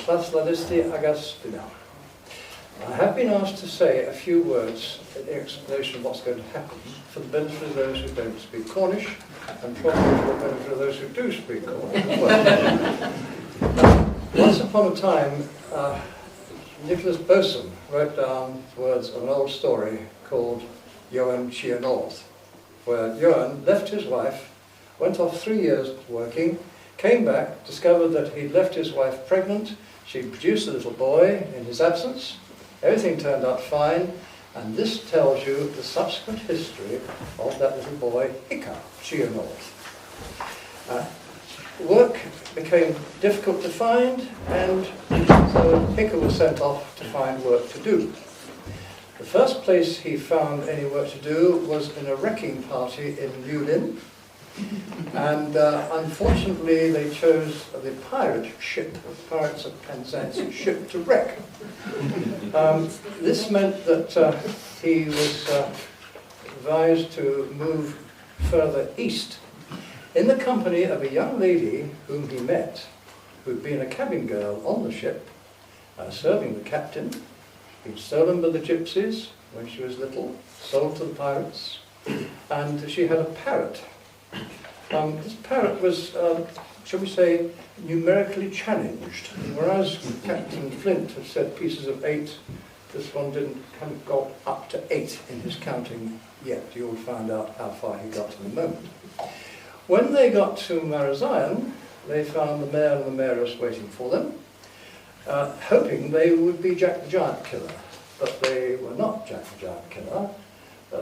Klas Lanystli agas now. I have been asked to say a few words in explanation of what's going to happen for the benefit of those who don't speak Cornish, and probably for the benefit of those who do speak Cornish as well. Once upon a time, Nicholas Boson wrote down words of an old story called Yowann Chi and Hordh, where Yowann left his wife, went off 3 years working, came back, discovered that he'd left his wife pregnant, she produced a little boy in his absence, everything turned out fine, and this tells you the subsequent history of that little boy, Hikka Chi and Hordh. Work became difficult to find, and so Hikka was sent off to find work to do. The first place he found any work to do was in a wrecking party in Yowann, and unfortunately they chose the pirate ship, the Pirates of Penzance ship, to wreck. This meant that he was advised to move further east in the company of a young lady whom he met, who'd been a cabin girl on the ship, serving the captain. He'd stolen by the gypsies when she was little, sold to the pirates, and she had a parrot. This parrot was, shall we say, numerically challenged, whereas Captain Flint had said pieces of 8, this one hadn't got up to 8 in his counting yet. You'll find out how far he got in a moment. When they got to Marazion, they found the mayor and the mayoress waiting for them, hoping they would be Jack the Giant Killer, but they were not Jack the Giant Killer.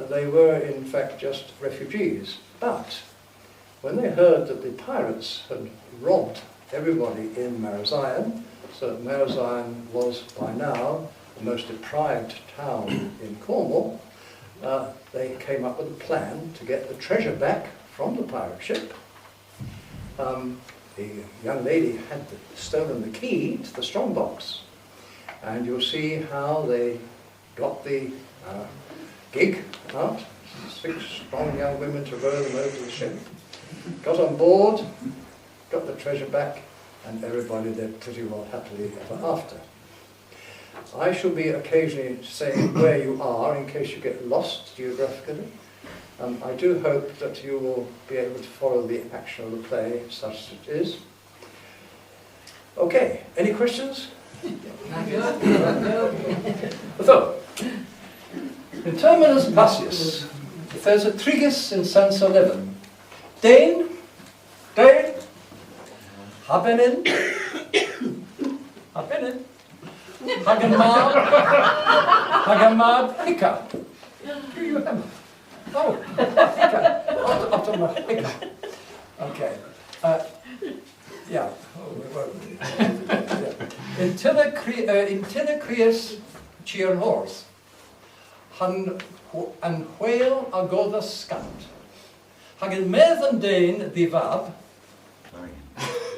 They were in fact just refugees. But when they heard that the pirates had robbed everybody in Marazion, so that Marazion was by now the most deprived town in Cornwall, they came up with a plan to get the treasure back from the pirate ship. The young lady had stolen the key to the strongbox, and you'll see how they got the gig out, 6 strong young women to row them over the ship, got on board, got the treasure back, and everybody lived pretty well happily ever after. I shall be occasionally saying where you are in case you get lost geographically. I do hope that you will be able to follow the action of the play such as it is. Okay, any questions? So, in Terminus Passius, there's a Trigis in Sans 11. Dane, Habenin, Hagamad, Hikka. Do you remember? Oh, Hikka. Okay. Yeah. In Crius Chi and Hordh, an whale agoda scant. Hagen meddyn Dane the vab.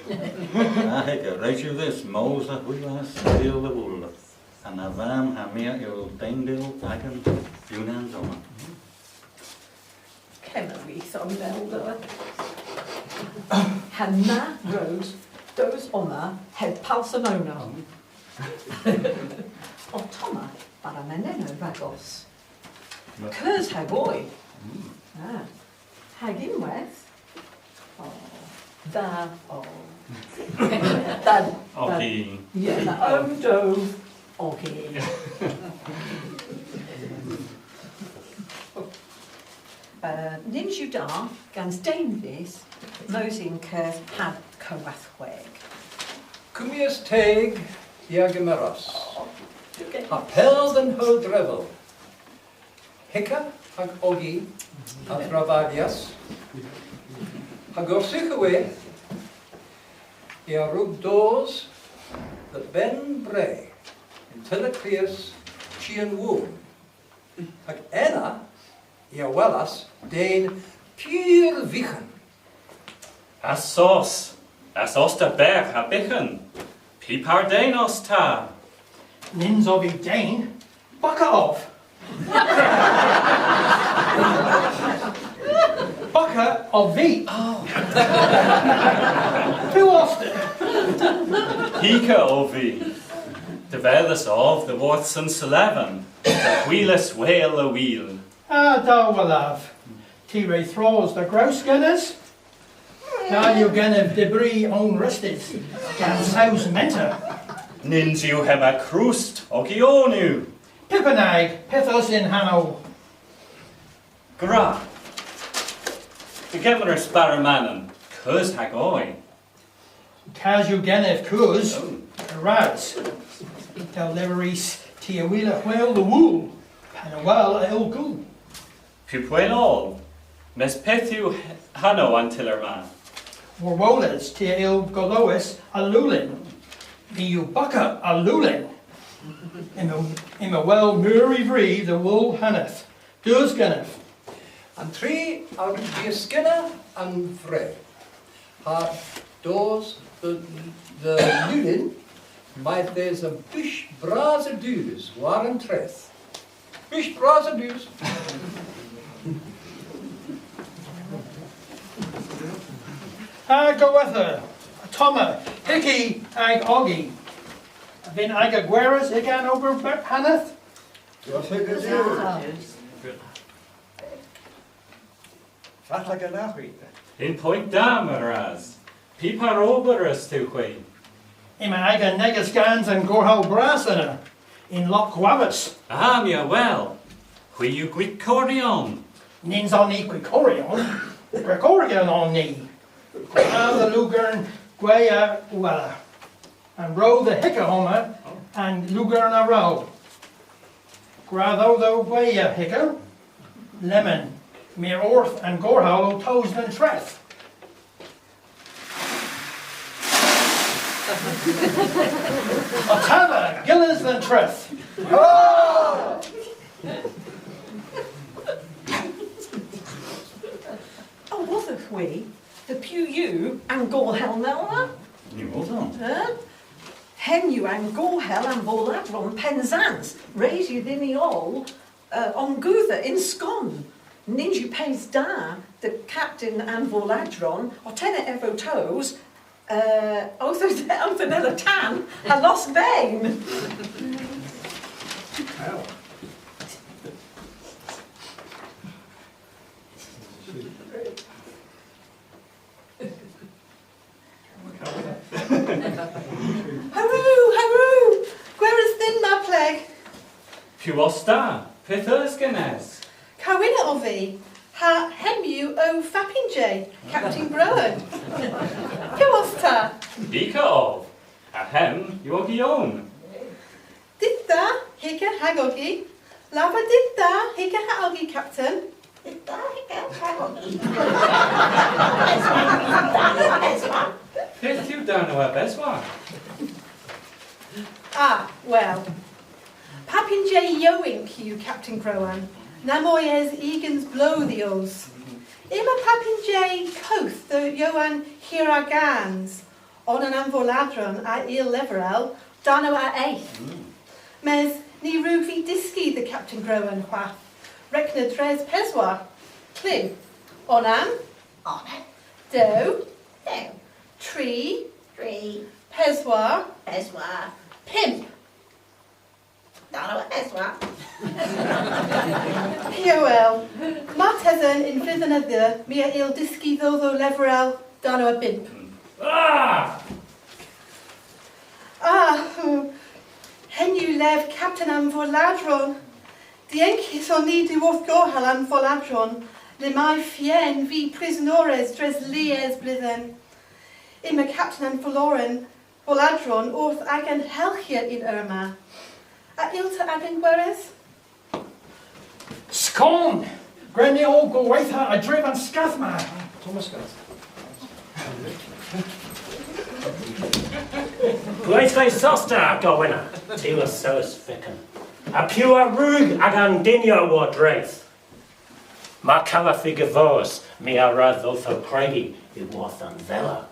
Hikka, reisio this, moles a hwylas, dil the wool. And a vam ha meer il deindil agen Yunan zoma. Cemrith o'n melda. Hanna rose, dos oma, heb palsamona. Otoma, barameneno ragos. Curs ha boy. Hag unwaith. Da, Dad. Okay. Yeah, the do. Okay. Ninju da, gans Dainvis, Mosin Curse had Corathweg. Cumius teg Iagemeros. Appel den Hordrevel. Hikka hag ogi at Ravadias. Hagorsichwe Iarug doors the Ben Bray in Telecrius Chian Woon. Hag Enna Iawelas Dane Pier Vichen. Assos de ber ha bichen. Pipar Danos ta. Nins of you Dane, buck off! Bucker of thee! Oh. Too often! Hikka ovi. De velas of the worths and 11. The wheelest whale a wheel. Da will have. T-ray throws the grouse gunners. Now you gonna debris on restes. Gans house mentor. Nins you hem a crust ogionu. Pippenag, pithos in Hanno. Gra. The Governor Sparrowmannen, cuz hagoi. Cas you genef cuz. Raz. Del liveries tia wheeler whale the wool. Panawal il goo. Pupwen all. Mes pethu hano antillerman. Or wolas tia il golois a lulin. Be you bucka a lulin. In a well murray vree the wool hanneth. Does genef. And 3 out of the skinner and frey. Haar doors the lulin, might there's a bish brazer dues, waren treth. Bish brazer dues. Go with her. Toma, Hickey, ag Oggy. Vin ag a gueras, igan over hanneth. In point dameras. Pipar oberas tu hui. Ima ag a negus gans and gorhal brassana. In Loch Wavis. Ah, mia well. Hui you quit corion. Nins on ni quicorion. Gregorian on ni. The Lugern Guaya Wella. And row the Hicka Homer and Lugern a row. Gratho the Guaya Hicka. Lemon. Mere Orth and Gorhal o toes and treth. Otava, Gillis and treth. Oh! Oh, was it we? The pew you and Gorhel Nelna? You was on. Hen you and Gorhel and Voladron Penzance. Raise you the all on Gutha in Scone. Ninju pays da, the captain and Voladron, or tenet evo toes, Othanella Tan, a lost vein. Haroo! Where is thin my plague? Puosta. Pithuskenes. Cawina ofi, ha hemu o Fappinjay, Captain Brown. Cywosta, Hikka of. Ahem yogion. didda hicka hagogi, lava didda hicka hagogi, Captain. Pithu Darnow a Beswar. Ah, well. Pappinjay Yowann you, Captain Crowan. Namoyes Egan's blow the os. Ima Pappinjay Coth the Yowann Hiragans. On an Amvoladron a Il Leverel, Darnow a Eighth. Mes ni Ruvi Diski the Captain Crowan Hwa. Rekna Dres Beswar. Clim. Onam. Honor, Do. do, Tree. tree, Beswar. Beswar, Pimp. Darnow Beswar, P.O.L. Martezen in Fithanadha, Mia Il Diski Thodo Leverel, Darnow a Bimp. Ah! Hen you lev Captain am Voladron. Dienkis on ni du wrth gorhal am Voladron, le mai fien vi prisonores dres lies blithen. Ima Captain am Voladron orth agan helchia in Irma. A ilta agan gweres? Scone! Granny old go with her, I drive on Scathma. Thomas Scott. Gweithio sosta gowina, tila so's ficken. A pure rug agan dinio war dreith. Ma cala figure vos, mi a rathotho craigie, it was an vela.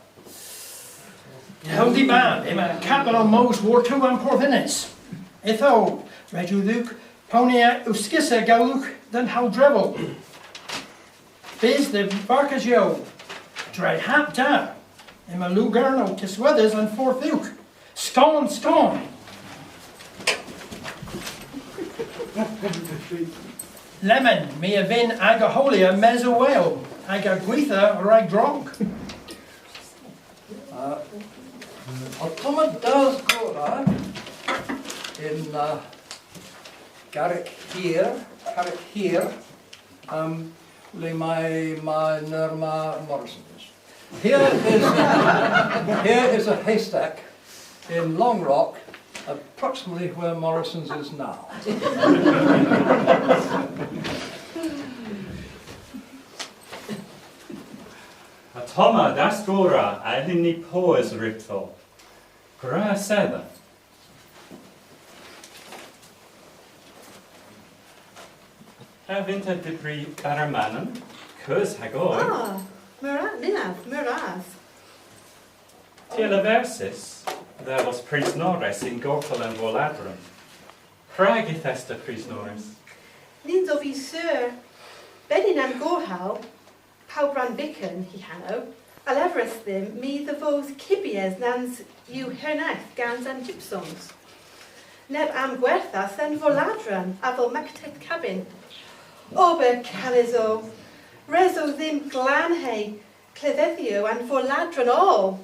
Healthy man, ima capital most war two and porthines. Itho, Reju Luke, Ponia Uskissa Galuk, then how drevel. Biz the Barkas yo, Dre hap da, ima Lugarno Tisweathers and Forth Luke. Stone. Lemon, me a vin aga holia mes a whale, aga gwitha right drunk. Automa does go in Garrick here, le my Norma Morrison's. Here is a haystack in Long Rock, approximately where Morrison's is now. Atoma, das gora, alini poes ripto. Gra seda. Vinter debris aramanen, cus hagoi. Ah, Miraz. Tiela versis, there was prisnores in Gortal and Voladrum. Cragith esta prisnores. Nins of his sir, Benin and Gorhal, Paubran Bicken, he hanno, Aleverus them, me the vos kibies, nans you herneth, gans and gypsums. Neb am guerthas and Voladran, avol mectet cabin. Ober calizo, rezo them glanhe, clethethio and Voladran all.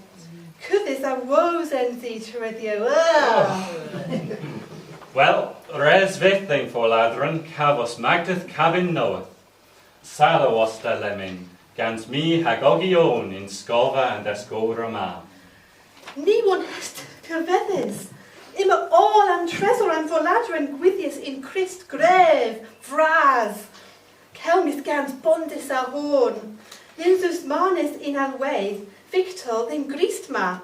Cudis a woes enzi teredio. Well, res vithing for ladron, cavos magdeth cabin knoweth. Sala was the lemon, gans me hagogion in scova and escora ma. Ni one hest cavethis. Immer all and tresor and Voladran gwithius in Christ grave, vraz. Kelmis gans bondis a horn. Linsus manis in always, Victor then grist ma.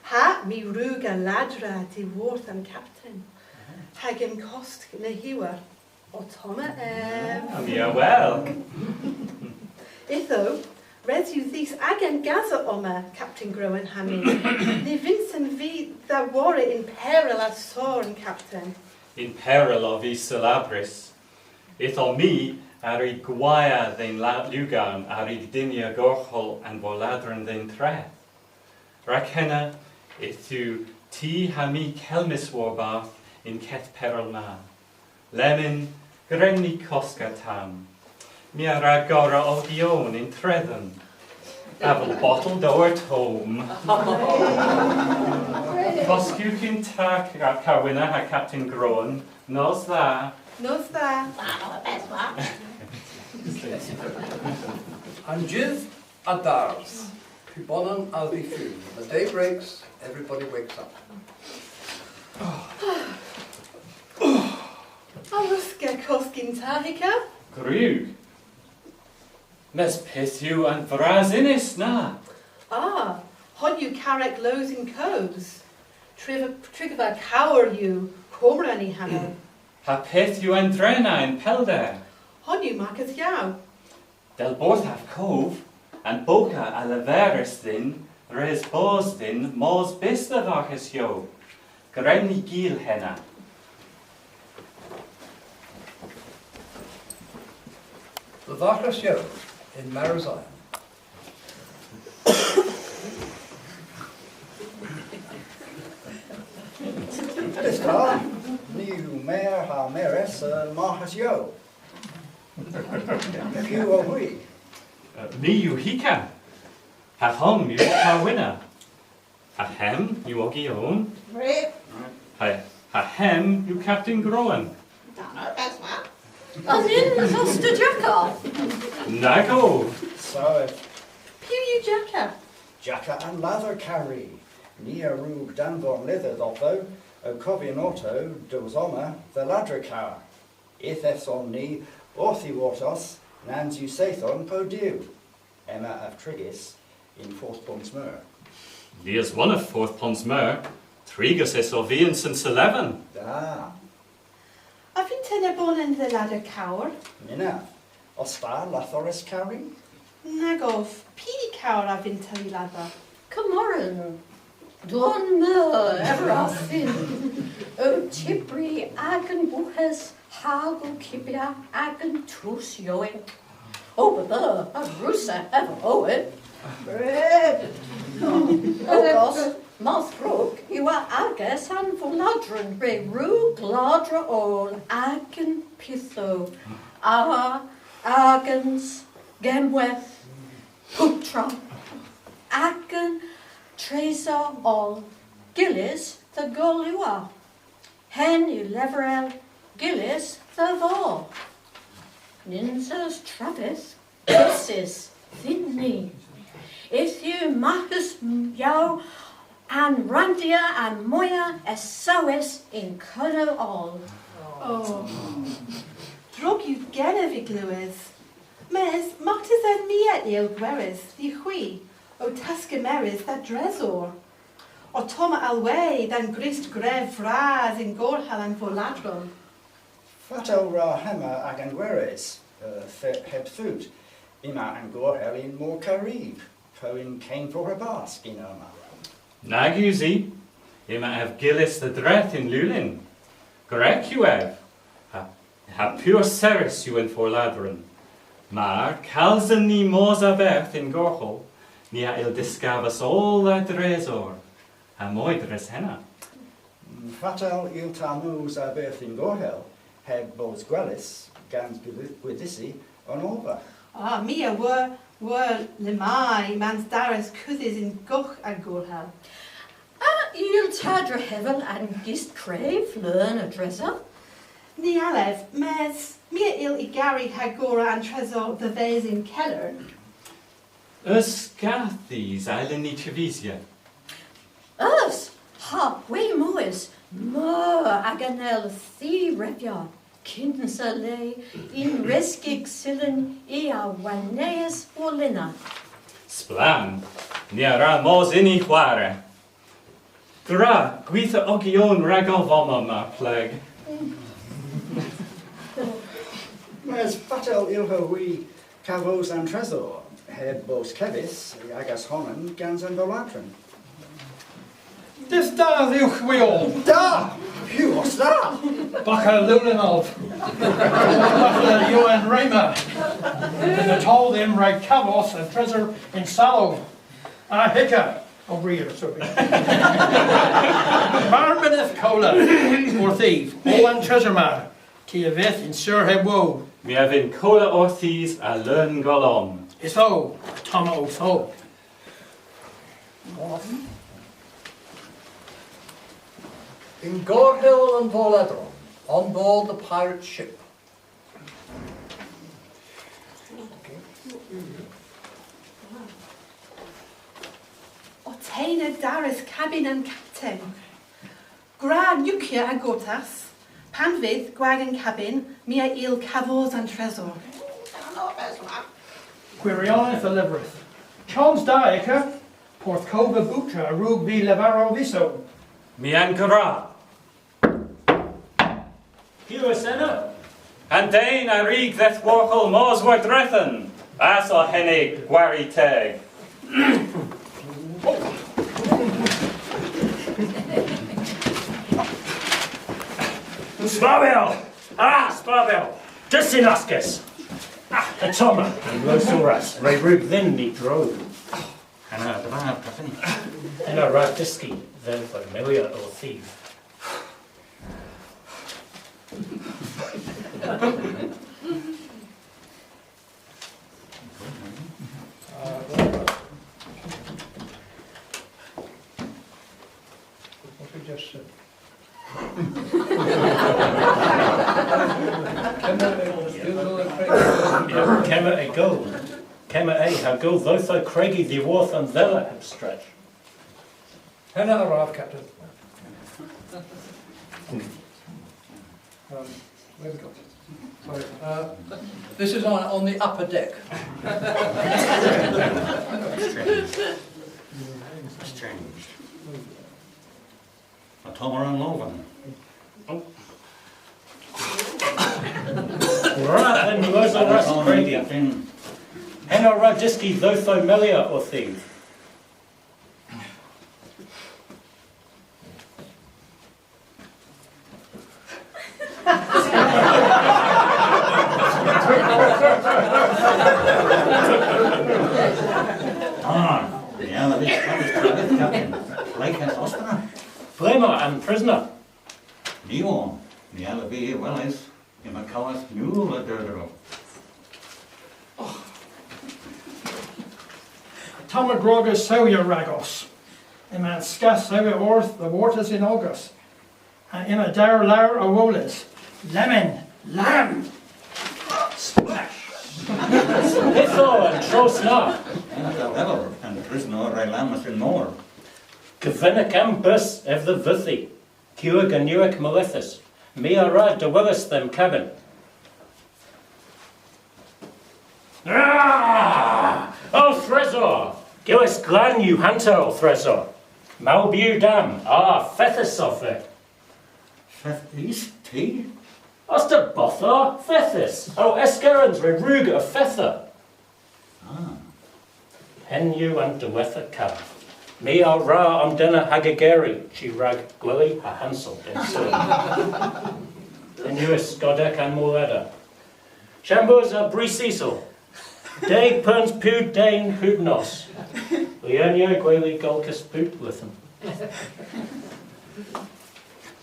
Ha mi ruga ladra di worth and captain. Hagem cost na hiwa. Otoma Yeah, well. Itho, res you these agen gaza oma, Captain Groen Hamin. Ne Vincent v the war in peril as sorn, Captain. In peril of his celabris. Ithol me, ari guaya then lugan, ari dinia gorhol and voladran then threat. Rakena, ithu ti hami kelmis warbath in ket peril ma. Lemon, grenni koska tam. Mia ragora ogion in trethen. Avel bottle doert home. Coscucin ta cawina ha Captain Groen, nos tha. Nos there. Darnow, Beswar. And Jiv Adars, Pubonan Albifu. The day breaks, everybody wakes up. Aluska Koskin Tahika. Grug. Mes pithu and vrazinis na. Ah, hod you carrick lows in coves. Trigva cower you, Cormorani Hanno. Ha pithu and drena in pelder. Hod you Marcus Yow. They'll both have cove, and boca alaveris din, res bos din, mos bistavachis yo. Grenni gil henna. The Vachas Yo in Marazine. Beswar, new mayor ha mayoress Marcus Yo. Pew are we? Me you hika. Ha hum you ha winner. Ha hem you ogion. Rip. Ha hem you Captain Groen. Darnow, Beswar. And in the foster jackal. Nago. So, Pew you Jacka. Jacka and Lather carry. Nia rug danvon lither dotho, o covian auto, dozoma, the ladracar. Ithefs on ni, orthi watos, nans you saithon po dew. Emma of Triggis in Fourth Ponsmer. There's one of Fourth Ponsmer. Trigus is of Vians and 11. Ah, I've been tenebon and the ladder cower. Nina, Ostar Lathoris carry? Nagov, P cower I've been telly ladder. Cumorran. Don mer everafin. O Tipri agen buches hago kibia agen tus yoin. Over there, a rusa ever owen. Bread. Oh gosh, Mothbrook, you are agus and voladron re rú gladra all agan pitho. Agans, gemweth, putra, agan, tresa all, gillis the golua. Hen you leverel, gillis the vol. Ninsos Travis, Gussis, Thinny. If you Marcus Yow and Randia and Moya Esois in Codo all. Oh. Drog you genevig Lewis. Mes, matis en mia il gweris, di hui, o tascameris that dresor. O toma alway than grist grev fraz in gorhal and voladron. Fatel ra hema ag an gweres, heb food, ima an gorhel in more carib, poin came for a bask in Oma. Naguzi, ima have gillis the dreth in Lulin. Grec you have. Ha pure seris you in Forladron. Maar calzen ni moza berth in Gorchel, nia il discavas all that resor. Ha moidres henna. Fatel il tamus a berth in gorhel, heb bos gwelis, gans gwydisi, on over. Ah, mia were lemai mans daris cuthis in goch a gorhal. Il tadra hevel and gist crave learn a dresser. Ni alev, mes, mia il igari hagora and tresor the vase in keller. Gathis island Chivisia. Ha, we moes, mo aganel thi revia, kinsa lay in reskig sillen ea waneas orlina. Splam, nia ra mos ini huare. Gra, gwitha ogion ragon voma ma plague. Mes fatel ilho we cavos and tresor, heb bos kevis, agas honan, gans and volatron. This da ddiwch wi all. Da! Phew, what's that? Bacha Lulinov. Bacha Yowann Raymer. And I told him right cavos and treasure in Sallow. A Hikka. Oh, rear, sorry. Marmaneth Cola. Or thief. Owen treasure mar. Tia vith in Sir Hebwo. Mi have in cola orthis a learn golom. Is o. Tama o so. In Gorhill and Voladron, on board the pirate ship. Otaina daris cabin and captain. Gra nukia agotas. Panvid, gwagon cabin, mia il cavos and tresor. Darnow, Beswar. Quirioneth Elivereth. Chons Daika. Porthcova Butra. Rug vi Levaro Viso. Mi ancora. Hugh Senna. And Dane I read that warhol mos were drethen. As o henne gwari teg. Sparbel! Sparbel! Dysynascus! The Toma and Losuras, Ray Rug then me drove. And the van Captain. And a Radiski, the familiar or thief. What we just said. Kemmer a go. Kemmer a ha go those I craigie the worth and thella have stretch. Henna arrived, Captain. Where we got? Sorry. This is on the upper deck. Strange. A Tomer and Lovan. Right, then was a rust craigie. And a Radiski those familiar or thief. Yeah, that is Captain. Like het Ostera. Flamer and prisoner. Nion, ni alle be wel is. In my cowers mule a durdero. Tomagrogus soya ragos. In a skas soya orth the waters in August. And in a dar lar a wolas. Lemon, lamb. Splash. Hitho and Trosna. En at the level, and prisoner Rylamas in more. Gavina campus of the Vithi. Cua ganuic malithus. Me a rad de willis them cabin. Ah! Oh, Thresor! Give us glan you hunter, O Thresor. Malbew dam. Ah, fethus of it. Fifth East tea? Oster bother, fethus. Oh, escarans re ruga of fether. Ah. Hen you and de wether cab. Me a ra am dinner hagageri. She rag gwilly a hansel in soon. And you is skodek and moleda. Shambos a brie cecil. Day perns pud dane pud nos. Leonia gwilly golcus pud lithen.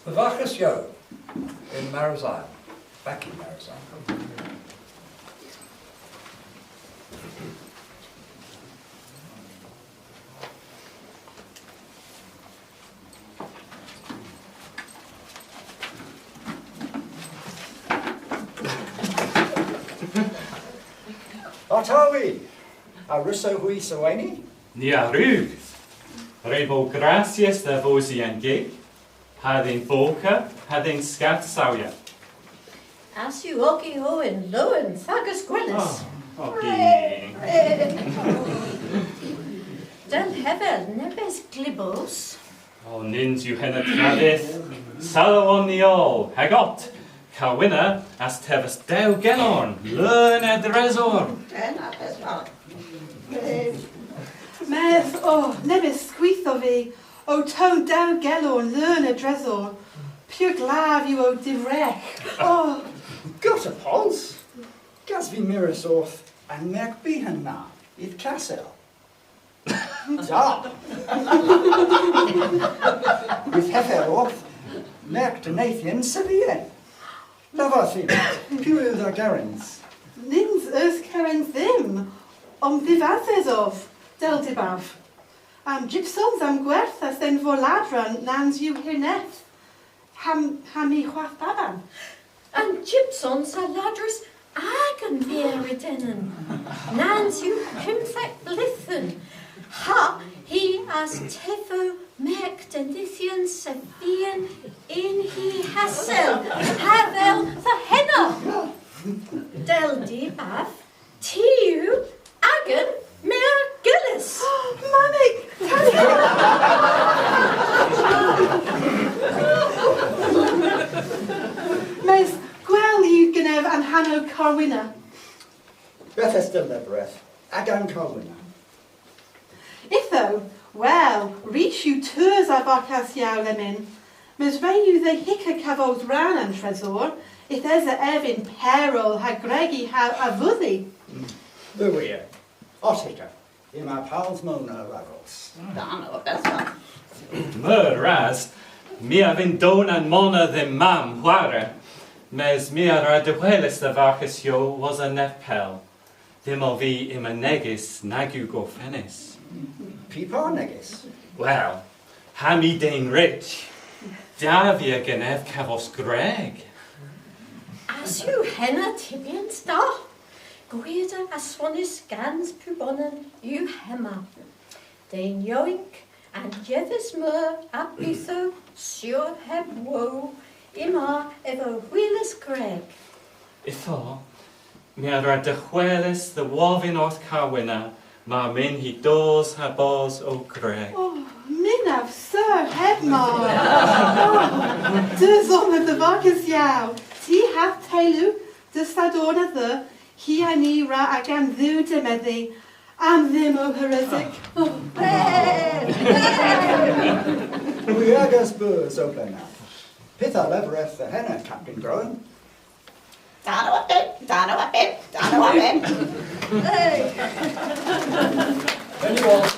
The Vachas Yo in Marazine, back in Marazine. What are we? A russo hui soeni? Ni a rug. Rebo gracias de vosi en gig. Hadin volca, hadin scat sauja. As you ogi ho in lowen, thagus gwillis. Okay. Del hevel nebes glibos. O nins you henna tradith. Salawon ni all, hagot. Cawina as tevas dew gelorn. Learn ed resor. Dyna Beswar. Medd, nebys sgwitho fi, o to daw gelon learn a dresor. Pure glaf you o direch. Oh, Got a pulse? Gas vi mirrors orth and merk behan na, if castle. Da! With hefer orth, merk de Nathan Sevien. Lavathim, pure the garrins. nins eus keren ddim, vivaces of, del dibaf. Am gypsons am gwerthas den voladran nans you hirnet. Ham I chwath baban. And gypsons a ladrus agan veridenen. Nans you pimthek blithen. Ha he as tifo mek denithian sefian in he hassel. Havel the henna. Del dibaf. Tiu agan mer gillis. Manik! Mes gwel you gynef an hanno carwina. Beth is still the breath. Agan Colwina. Itho, well, reach you tours a vacas yaw lemin. Mes rei you the hicca cavos ran and tresor. If there's a evin peril ha gregi ha avuddi. The weir. Otica. In my pals Mona Ragos. Darnow Beswar. Mur ras, mi avin donan mona the mam huare. Mes mi ara de huelis the vachas yo was a nepel. Dimo vi im a negis nagu go fenis. Peepa negis. Well, hami dain rich. Davia genev cavos greg. As you henna tibian star. Gweda aswonis gans pubonnen you hemma. Dein yoink and jevis mur apitho sur heb wo ima evo wheelis greg. Itho, mi ara de huelis the wavin North Carwina, ma min he doors ha bos o greg. Oh, minav sir hebma. Oh, dus on the vacas yaw. Ti hath telu, de sadona the. Hi a ni ra ag am ddiw dymeddi, am ddim o resek. We agas burs open now. Pitha levereth the henna, Captain Groen. Darnow a bit, Darnow a bit, Darnow a bit. Anyone